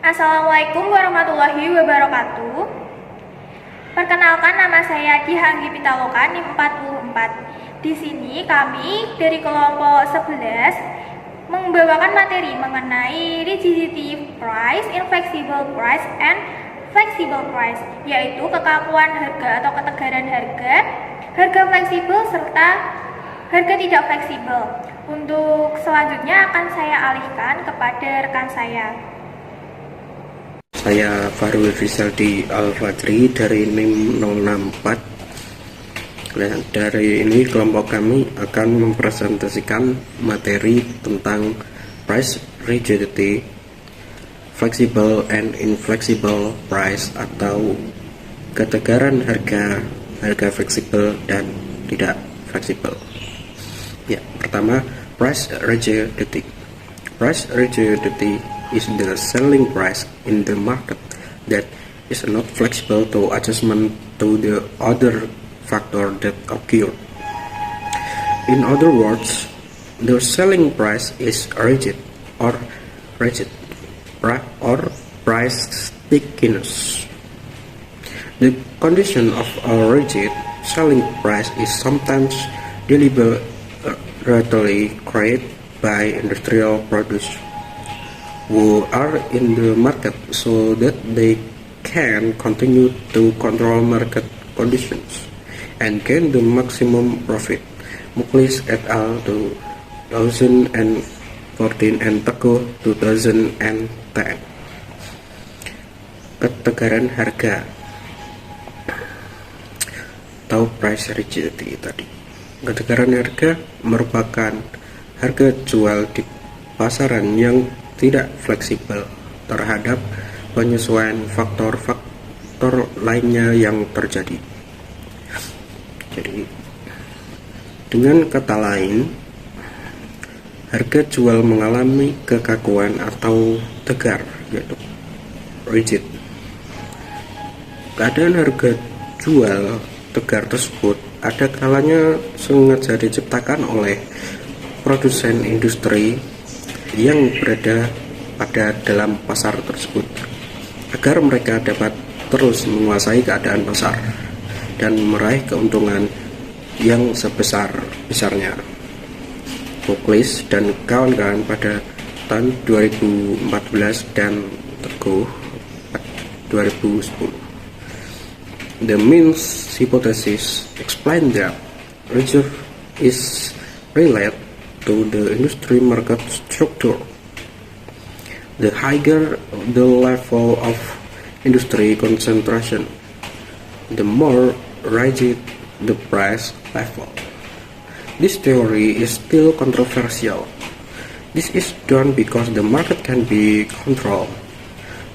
Assalamualaikum warahmatullahi wabarakatuh. Perkenalkan, nama saya Diha Anggi Pitaloka, NIM 44. Di sini kami dari kelompok 11 membawakan materi mengenai rigidity price, inflexible price, and flexible price, yaitu kekakuan harga atau ketegaran harga, harga fleksibel, serta harga tidak fleksibel. Untuk selanjutnya akan saya alihkan kepada rekan saya. Saya Farul Rizaldi Al-Fadri dari NIM 064. Nah, dari ini kelompok kami akan mempresentasikan materi tentang price rigidity, flexible and inflexible price atau ketegaran harga, harga fleksibel dan tidak fleksibel. Ya, pertama, price rigidity. Price rigidity is the selling price in the market that is not flexible to adjustment to the other factor that occur. In other words, the selling price is rigid or price stickiness. The condition of a rigid selling price is sometimes deliberately created by industrial producers who are in the market so that they can continue to control market conditions and gain the maximum profit. Muklis et al. 2014 and Teguh 2010. Ketegaran harga atau price rigidity tadi. Ketegaran harga merupakan harga jual di pasaran yang tidak fleksibel terhadap penyesuaian faktor-faktor lainnya yang terjadi. Jadi, dengan kata lain, harga jual mengalami kekakuan atau tegar, yaitu rigid. Keadaan harga jual tegar tersebut ada kalanya sengaja diciptakan oleh produsen industri yang berada pada dalam pasar tersebut agar mereka dapat terus menguasai keadaan pasar dan meraih keuntungan yang sebesar-besarnya. Muklis dan kawan-kawan pada tahun 2014 dan Teguh 2010. The Means hypothesis explained that reserve is related to the industry market structure. The higher the level of industry concentration, the more rigid the price level. This theory is still controversial. This is done because the market can be controlled.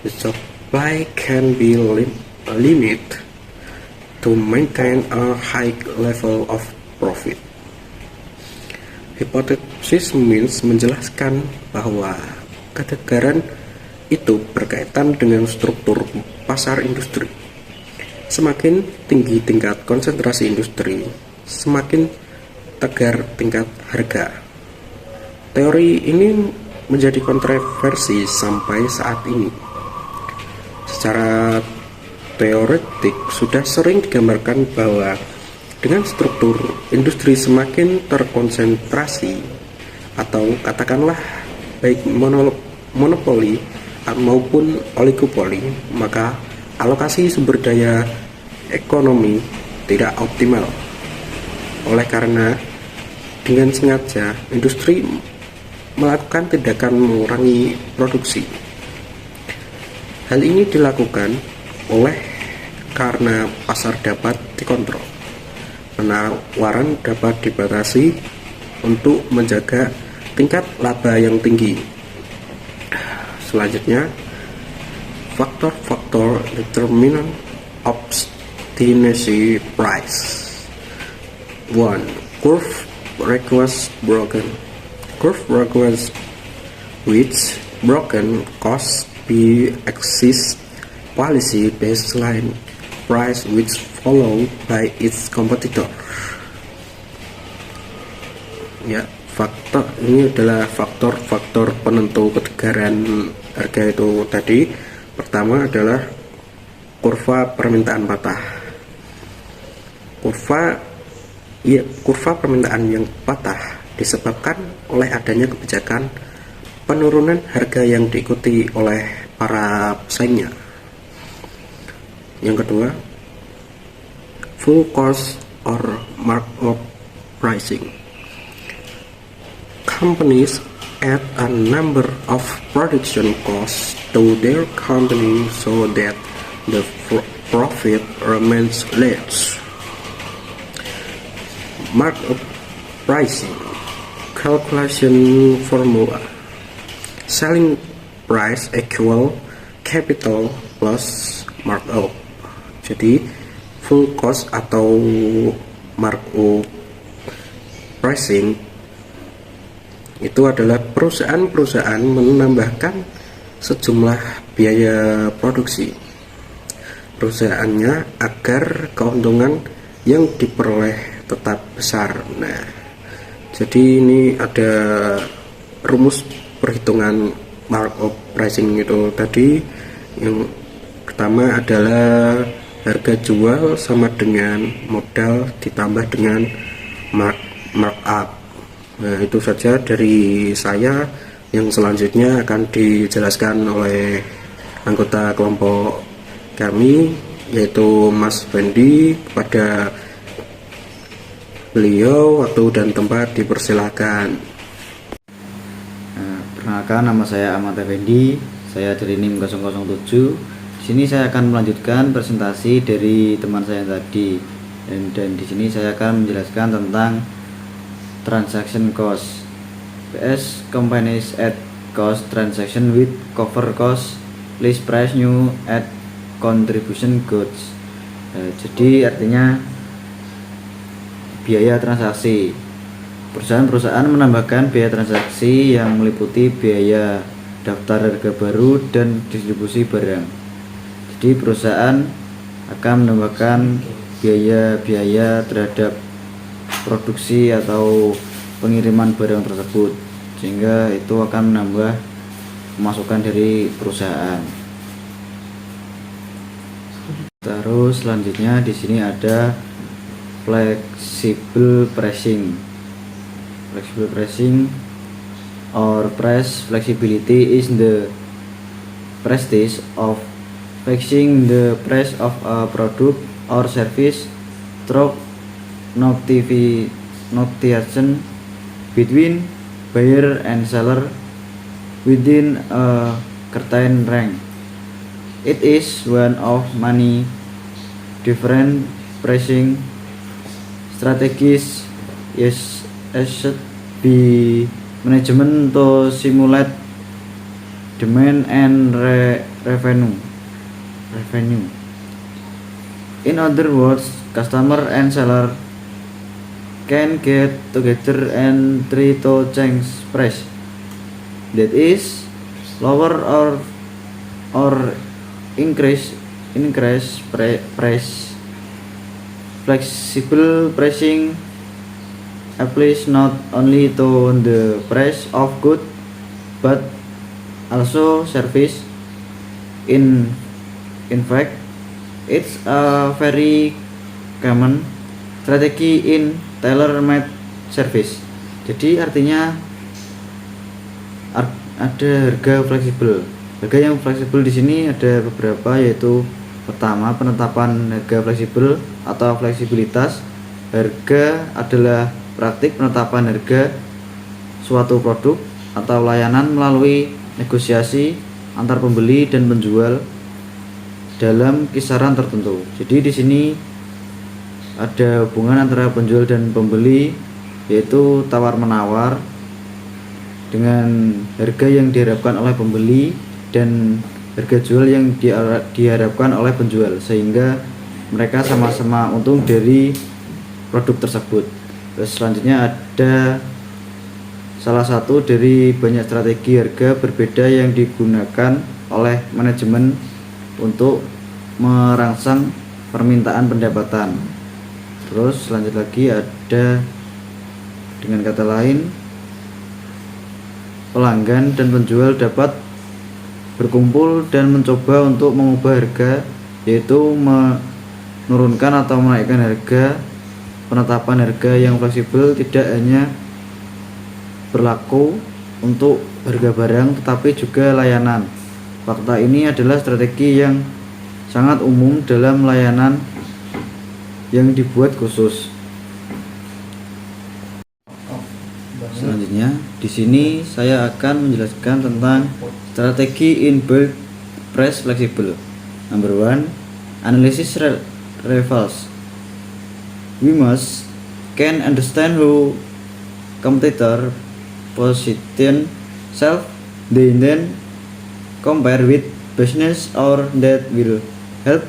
The supply can be limited to maintain a high level of profit. Hipotesis Means menjelaskan bahwa ketegaran itu berkaitan dengan struktur pasar industri. Semakin tinggi tingkat konsentrasi industri, semakin tegar tingkat harga. Teori ini menjadi kontroversi sampai saat ini. Secara teoretik sudah sering digambarkan bahwa dengan struktur industri semakin terkonsentrasi atau katakanlah baik monopoli maupun oligopoli, maka alokasi sumber daya ekonomi tidak optimal. Oleh karena dengan sengaja industri melakukan tindakan mengurangi produksi. Hal ini dilakukan oleh karena pasar dapat dikontrol. Penawaran dapat dibatasi untuk menjaga tingkat laba yang tinggi. Selanjutnya, faktor-faktor determinant obstinacy price. 1. Curve request broken. Curve request which broken cost be exist policy baseline price which followed by its competitor. Ya, faktor ini adalah faktor-faktor penentu ketegaran harga itu tadi. Pertama adalah kurva permintaan patah. Kurva permintaan yang patah disebabkan oleh adanya kebijakan penurunan harga yang diikuti oleh para pesaingnya. Yang kedua, full cost or markup pricing. Companies add a number of production costs to their company so that the profit remains less. Markup pricing calculation formula: selling price equal capital plus markup. Jadi full cost atau markup pricing itu adalah perusahaan-perusahaan menambahkan sejumlah biaya produksi perusahaannya agar keuntungan yang diperoleh tetap besar. Nah, jadi ini ada rumus perhitungan markup pricing itu tadi. Yang pertama adalah harga jual sama dengan modal ditambah dengan markup. Nah, itu saja dari saya. Yang selanjutnya akan dijelaskan oleh anggota kelompok kami, yaitu Mas Fendi. Kepada beliau waktu dan tempat dipersilakan. Perkenalkan, nama saya Ahmad Effendi, saya dari NIM 007. Di sini saya akan melanjutkan presentasi dari teman saya tadi, dan di sini saya akan menjelaskan tentang transaction cost. PS companies add cost transaction with cover cost, list price new at contribution goods. Jadi artinya biaya transaksi. Perusahaan-perusahaan menambahkan biaya transaksi yang meliputi biaya daftar harga baru dan distribusi barang. Jadi perusahaan akan menambahkan biaya-biaya terhadap produksi atau pengiriman barang tersebut, sehingga itu akan menambah pemasukan dari perusahaan. Terus selanjutnya di sini ada flexible pricing. Flexible pricing or price flexibility is the practice of fixing the price of a product or service through negotiation between buyer and seller within a certain range. It is one of many different pricing strategies should be management to simulate demand and revenue. In other words, customer and seller can get together and try to change price, that is lower or increase price. Flexible pricing applies not only to the price of good but also service. In fact, it's a very common strategy in tailor-made service. Jadi artinya ada harga fleksibel. Harga yang fleksibel di sini ada beberapa, yaitu pertama, penetapan harga fleksibel atau fleksibilitas. Harga adalah praktik penetapan harga suatu produk atau layanan melalui negosiasi antar pembeli dan penjual dalam kisaran tertentu. Jadi di sini ada hubungan antara penjual dan pembeli, yaitu tawar-menawar dengan harga yang diharapkan oleh pembeli dan harga jual yang diharapkan oleh penjual, sehingga mereka sama-sama untung dari produk tersebut. Terus selanjutnya ada salah satu dari banyak strategi harga berbeda yang digunakan oleh manajemen untuk merangsang permintaan pendapatan. Terus lanjut lagi ada, dengan kata lain, pelanggan dan penjual dapat berkumpul dan mencoba untuk mengubah harga, yaitu menurunkan atau menaikkan harga. Penetapan harga yang fleksibel tidak hanya berlaku untuk harga barang tetapi juga layanan. Fakta ini adalah strategi yang sangat umum dalam layanan yang dibuat khusus. Selanjutnya, di sini saya akan menjelaskan tentang strategi inbuilt price flexible. Number 1, analysis rivals. We must can understand how competitor position self, then compare with business or that will help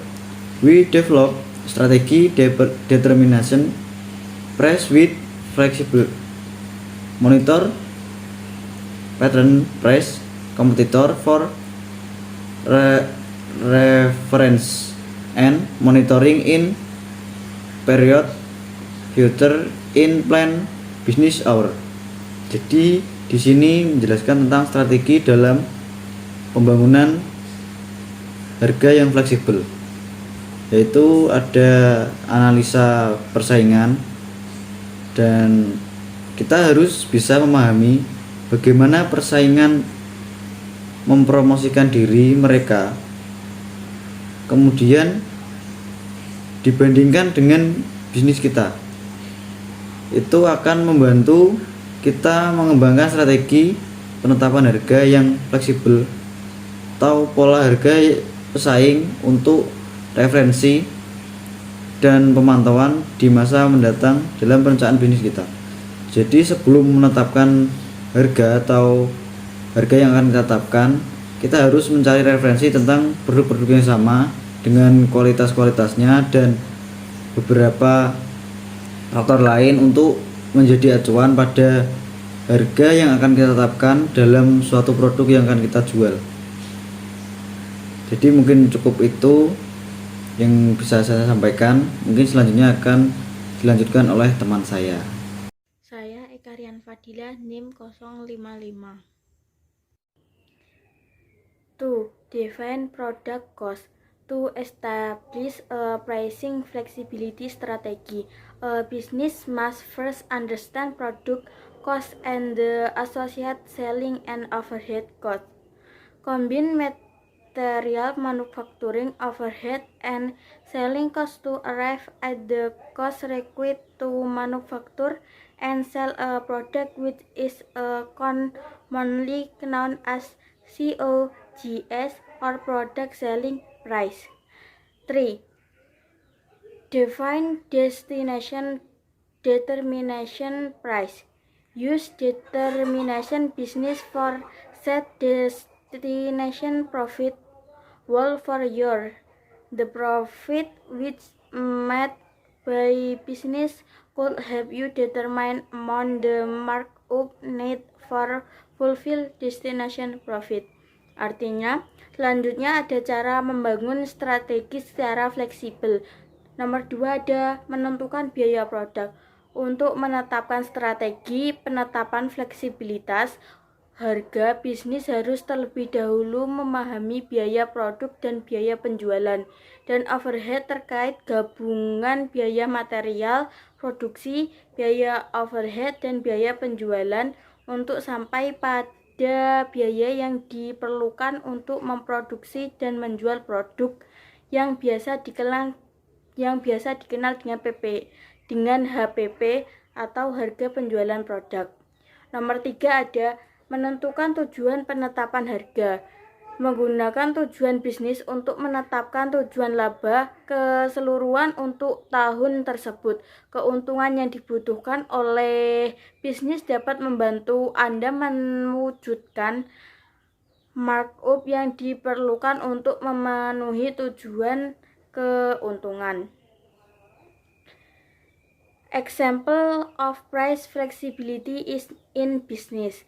we develop strategy determination price with flexible. Monitor pattern price competitor for reference and monitoring in period future in plan business hour. Jadi di sini menjelaskan tentang strategi dalam pembangunan harga yang fleksibel, yaitu ada analisa persaingan dan kita harus bisa memahami bagaimana persaingan mempromosikan diri mereka, kemudian dibandingkan dengan bisnis kita. Itu akan membantu kita mengembangkan strategi penetapan harga yang fleksibel atau pola harga pesaing untuk referensi dan pemantauan di masa mendatang dalam perencanaan bisnis kita. Jadi sebelum menetapkan harga atau harga yang akan kita tetapkan, kita harus mencari referensi tentang produk-produk yang sama dengan kualitas-kualitasnya dan beberapa faktor lain untuk menjadi acuan pada harga yang akan kita tetapkan dalam suatu produk yang akan kita jual. Jadi mungkin cukup itu yang bisa saya sampaikan. Mungkin selanjutnya akan dilanjutkan oleh teman saya. Saya Eka Rian Fadila, NIM 055. To define product cost. To establish a pricing flexibility strategy, a business must first understand product cost and the associated selling and overhead costs. Combine material manufacturing overhead and selling costs to arrive at the cost required to manufacture and sell a product, which is commonly known as COGS or product selling price. 3. Define destination determination price. Use determination business for set destination profit wall for your. The profit which made by business could help you determine amount the markup need for fulfill destination profit. Artinya, selanjutnya ada cara membangun strategi secara fleksibel. Nomor 2 ada menentukan biaya produk. Untuk menetapkan strategi penetapan fleksibilitas harga, bisnis harus terlebih dahulu memahami biaya produk dan biaya penjualan, dan overhead terkait gabungan biaya material, produksi, biaya overhead, dan biaya penjualan untuk sampai pada biaya yang diperlukan untuk memproduksi dan menjual produk yang biasa dikenal dengan HPP atau harga penjualan produk. Nomor 3 ada menentukan tujuan penetapan harga. Menggunakan tujuan bisnis untuk menetapkan tujuan laba keseluruhan untuk tahun tersebut. Keuntungan yang dibutuhkan oleh bisnis dapat membantu Anda mewujudkan markup yang diperlukan untuk memenuhi tujuan keuntungan. Example of price flexibility is in business.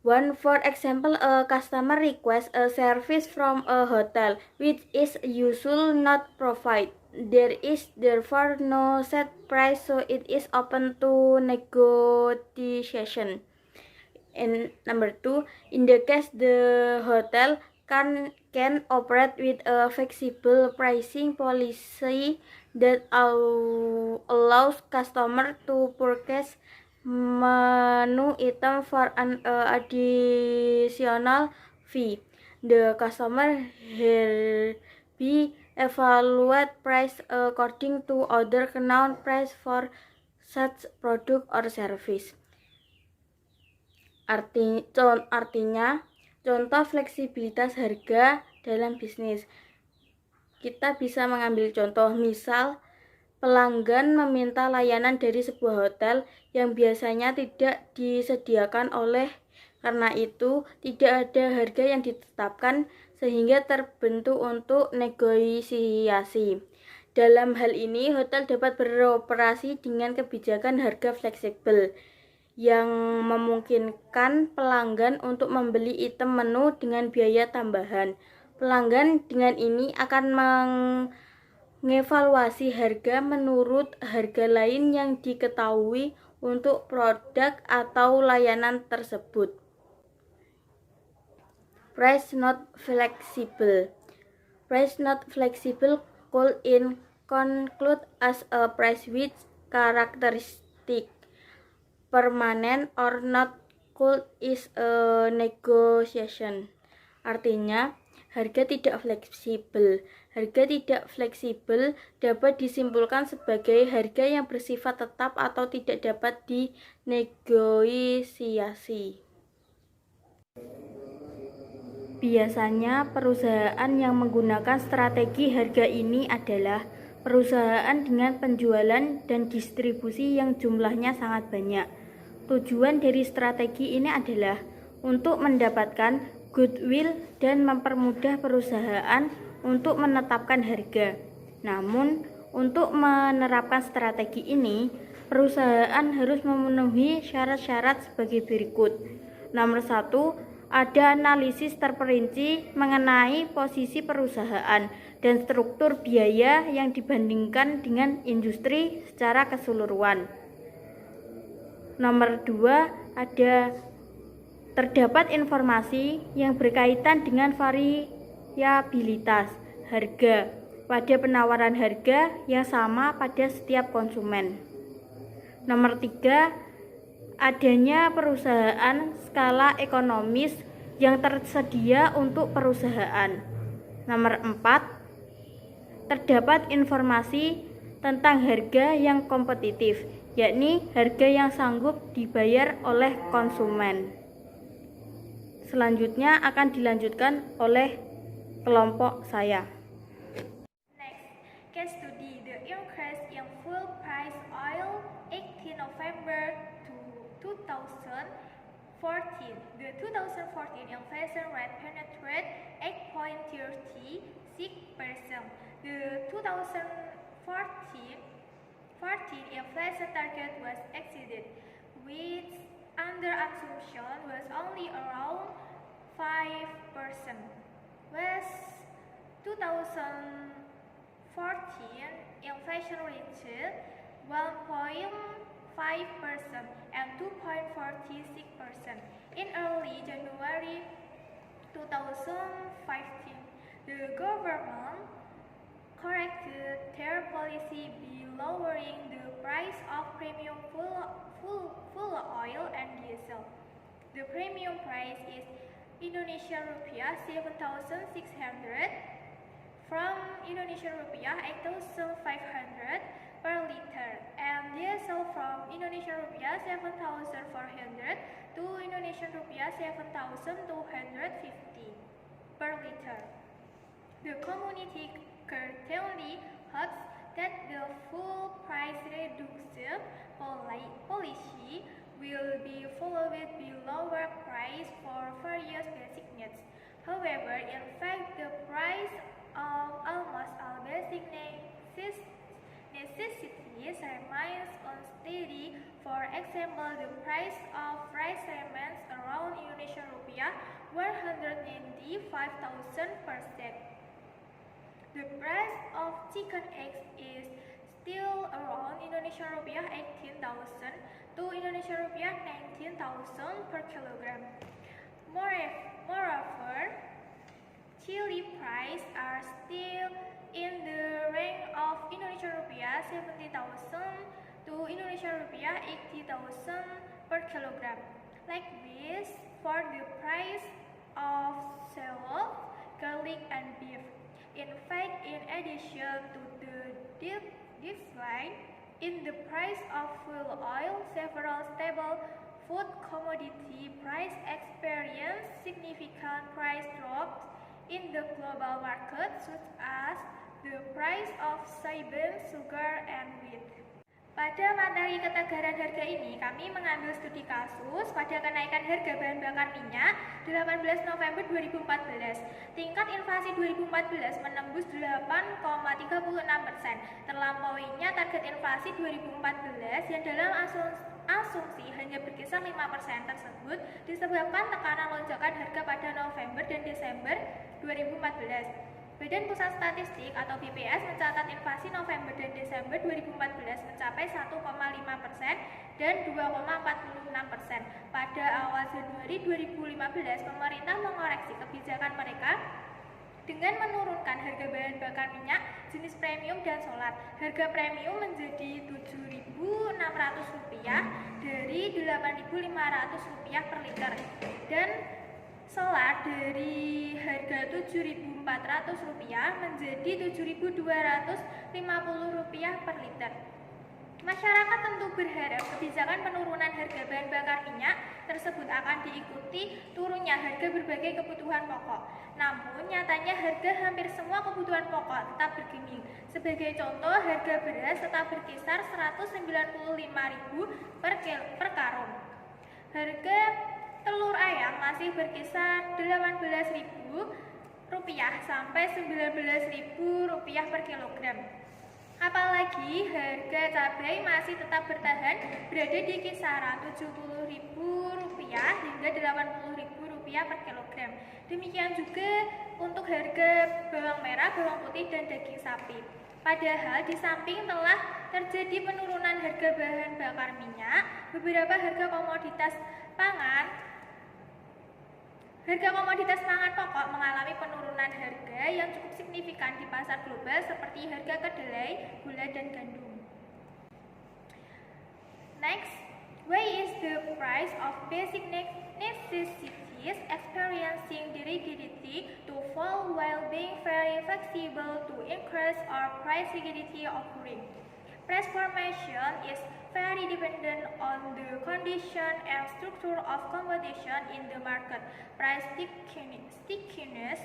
1. For example, a customer requests a service from a hotel which is usually not provided. There is therefore no set price, so it is open to negotiation. And number 2, in the case the hotel can operate with a flexible pricing policy that allows customer to purchase menu item for an additional fee. The customer here be evaluate price according to other known price for such product or service. Artinya, contoh fleksibilitas harga dalam bisnis. Kita bisa mengambil contoh, misal pelanggan meminta layanan dari sebuah hotel yang biasanya tidak disediakan karena itu tidak ada harga yang ditetapkan sehingga terbentuk untuk negosiasi. Dalam hal ini, hotel dapat beroperasi dengan kebijakan harga fleksibel yang memungkinkan pelanggan untuk membeli item menu dengan biaya tambahan. Pelanggan dengan ini akan mengevaluasi harga menurut harga lain yang diketahui untuk produk atau layanan tersebut. Price not flexible. Price not flexible could conclude as a price with characteristic permanent or not could is a negotiation. Artinya, harga tidak fleksibel. Harga tidak fleksibel dapat disimpulkan sebagai harga yang bersifat tetap atau tidak dapat dinegosiasi. Biasanya perusahaan yang menggunakan strategi harga ini adalah perusahaan dengan penjualan dan distribusi yang jumlahnya sangat banyak. Tujuan dari strategi ini adalah untuk mendapatkan goodwill dan mempermudah perusahaan untuk menetapkan harga. Namun, untuk menerapkan strategi ini, perusahaan harus memenuhi syarat-syarat sebagai berikut. Nomor 1, ada analisis terperinci mengenai posisi perusahaan dan struktur biaya yang dibandingkan dengan industri secara keseluruhan. Nomor 2, terdapat informasi yang berkaitan dengan variabilitas harga pada penawaran harga yang sama pada setiap konsumen. Nomor 3, adanya perusahaan skala ekonomis yang tersedia untuk perusahaan. Nomor 4, terdapat informasi tentang harga yang kompetitif, yakni harga yang sanggup dibayar oleh konsumen. Selanjutnya akan dilanjutkan oleh kelompok saya. Next, case study, the increase in fuel price oil 18 November to 2014. The 2014 inflation rate penetrated 8.36%. The 2014 inflation target was exceeded, which under assumption was only around 5%. Whereas 2014 inflation reached 1.5% and 2.46%. In early January 2015, the government corrected their policy by lowering the price of premium fuel oil and diesel. The premium price is Indonesian rupiah 7,600 from Indonesian rupiah 8,500 per liter, and diesel from Indonesian rupiah 7,400 to Indonesian rupiah 7,250 per liter. The community currently hopes that the full price reduction policy will be followed by lower price for various basic needs. However, in fact, the price of almost all basic necessities remains unsteady. For example, the price of rice remains around Indonesian rupiah 195,000 per sack. The price of chicken eggs is still around Indonesian rupiah 18,000 to Indonesia rupiah 19,000 per kilogram. Moreover, chili price are still in the range of Indonesia rupiah 70,000 to Indonesia rupiah 80,000 per kilogram. Likewise, for the price of shallot, garlic, and beef. In fact, in addition to the decline in the price of fuel oil, several stable food commodity price experienced significant price drops in the global market, such as the price of soybean, sugar, and wheat. Pada materi ketegaran harga ini, kami mengambil studi kasus pada kenaikan harga bahan bakar minyak 18 November 2014. Tingkat inflasi 2014 menembus 8,36%, terlampauinya target inflasi 2014 yang dalam asumsi hanya berkisar 5% tersebut disebabkan tekanan lonjakan harga pada November dan Desember 2014. Badan Pusat Statistik atau BPS mencatat inflasi November dan Desember 2014 mencapai 1,5% dan 2,46%. Pada awal Januari 2015, pemerintah mengoreksi kebijakan mereka dengan menurunkan harga bahan bakar minyak jenis premium dan solar. Harga premium menjadi Rp7.600 dari Rp8.500 per liter dan solar dari harga Rp7.400 menjadi Rp7.250 per liter. Masyarakat tentu berharap kebijakan penurunan harga bahan bakar minyak tersebut akan diikuti turunnya harga berbagai kebutuhan pokok. Namun nyatanya harga hampir semua kebutuhan pokok tetap bergeming. Sebagai contoh, harga beras tetap berkisar Rp195.000 per karung. Harga telur ayam masih berkisar Rp18.000 sampai Rp19.000 per kilogram. Apalagi harga cabai masih tetap bertahan berada di kisaran Rp70.000 hingga Rp80.000 per kilogram. Demikian juga untuk harga bawang merah, bawang putih, dan daging sapi. Padahal di samping telah terjadi penurunan harga bahan bakar minyak, beberapa harga komoditas pangan pokok mengalami penurunan harga yang cukup signifikan di pasar global seperti harga kedelai, gula, dan gandum. Next, why is the price of basic necessities experiencing the rigidity to fall while being very flexible to increase or price rigidity occurring? Price formation is very dependent on the condition and structure of competition in the market. Price stickiness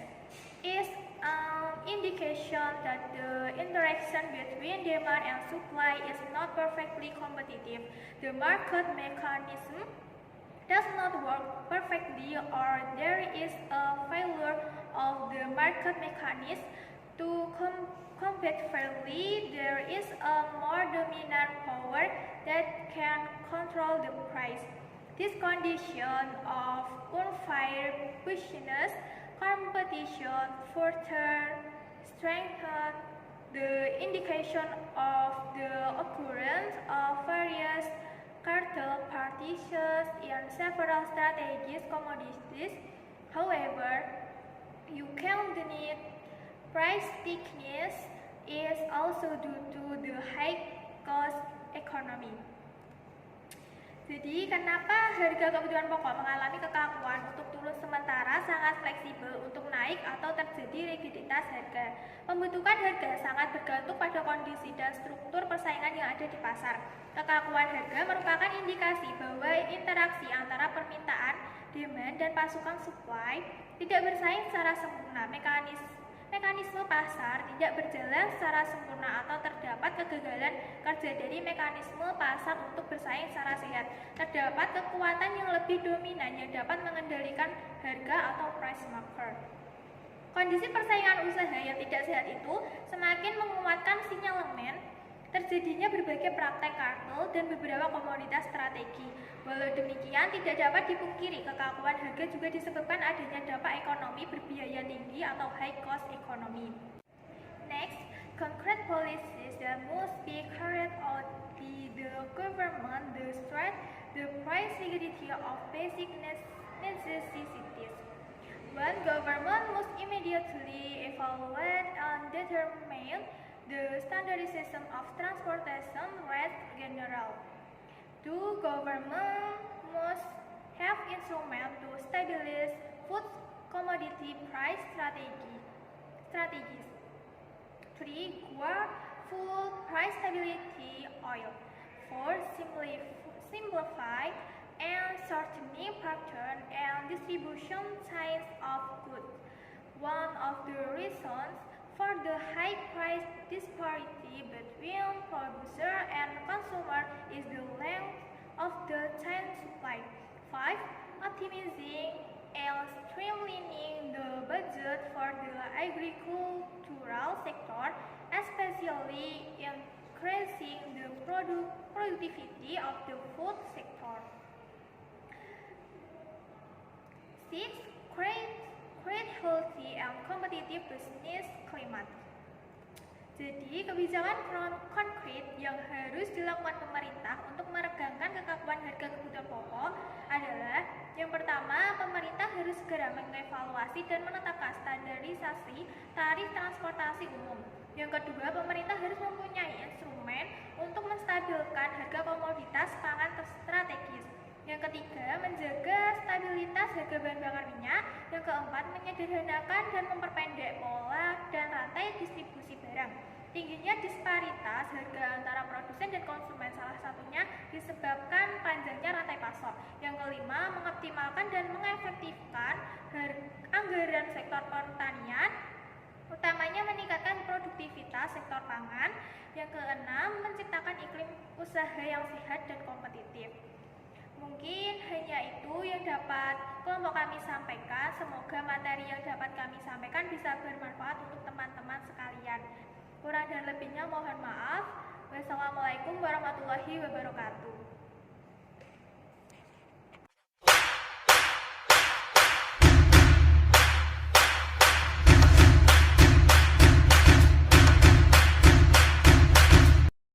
is an indication that the interaction between demand and supply is not perfectly competitive. The market mechanism does not work perfectly, or there is a failure of the market mechanism to compete fairly. There is a more dominant power that can control the price. This condition of unfair business competition further strengthens the indication of the occurrence of various cartel practices in several strategic commodities. However, you can deny price stickiness is also due to the high cost economy. Jadi, kenapa harga kebutuhan pokok mengalami kekakuan untuk turun sementara sangat fleksibel untuk naik atau terjadi rigiditas harga? Pembentukan harga sangat bergantung pada kondisi dan struktur persaingan yang ada di pasar. Kekakuan harga merupakan indikasi bahwa interaksi antara permintaan, demand, dan pasukan supply tidak bersaing secara sempurna. Mekanisme pasar tidak berjalan secara sempurna atau terdapat kegagalan kerja dari mekanisme pasar untuk bersaing secara sehat. Terdapat kekuatan yang lebih dominan yang dapat mengendalikan harga atau price marker. Kondisi persaingan usaha yang tidak sehat itu semakin menguatkan sinyalemen terjadinya berbagai praktek kartel dan beberapa komoditas strategi. Walau demikian, tidak dapat dipungkiri kekakuan harga juga disebabkan adanya dampak ekonomi berbiaya tinggi atau high cost economy. Next, concrete policies that must be carried out by the government to strike the price security of basic necessities. One government must immediately evaluate and determine the standardization of transportation rates general. Two government must have instruments to stabilize food commodity price strategies. 3. Guard food price stability oil. 4. Simplify and shortening pattern and distribution chains of goods. One of the reasons for the high price disparity between producer and consumer is the length of the chain supply. 5. Optimizing and streamlining the budget for the agricultural sector, especially increasing the productivity of the food sector. 6. Create healthy and competitive business climate. Jadi, kebijakan konkret yang harus dilakukan pemerintah untuk meregangkan kekakuan harga kebutuhan pokok adalah: yang pertama, pemerintah harus segera mengevaluasi dan menetapkan standarisasi tarif transportasi umum. Yang kedua, pemerintah harus mempunyai instrumen untuk menstabilkan harga komoditas pangan strategis. Yang ketiga, menjaga stabilitas harga bahan bakar minyak. Yang keempat, menyederhanakan dan memperpendek pola dan rantai distribusi barang. Tingginya disparitas harga antara produsen dan konsumen salah satunya disebabkan panjangnya rantai pasok. Yang kelima, mengoptimalkan dan mengefektifkan anggaran sektor pertanian, utamanya meningkatkan produktivitas sektor pangan. Yang keenam, menciptakan iklim usaha yang sehat dan kompetitif. Mungkin hanya itu yang dapat kelompok kami sampaikan. Semoga materi yang dapat kami sampaikan bisa bermanfaat untuk teman-teman sekalian. Kurang dan lebihnya mohon maaf. Wassalamualaikum warahmatullahi wabarakatuh.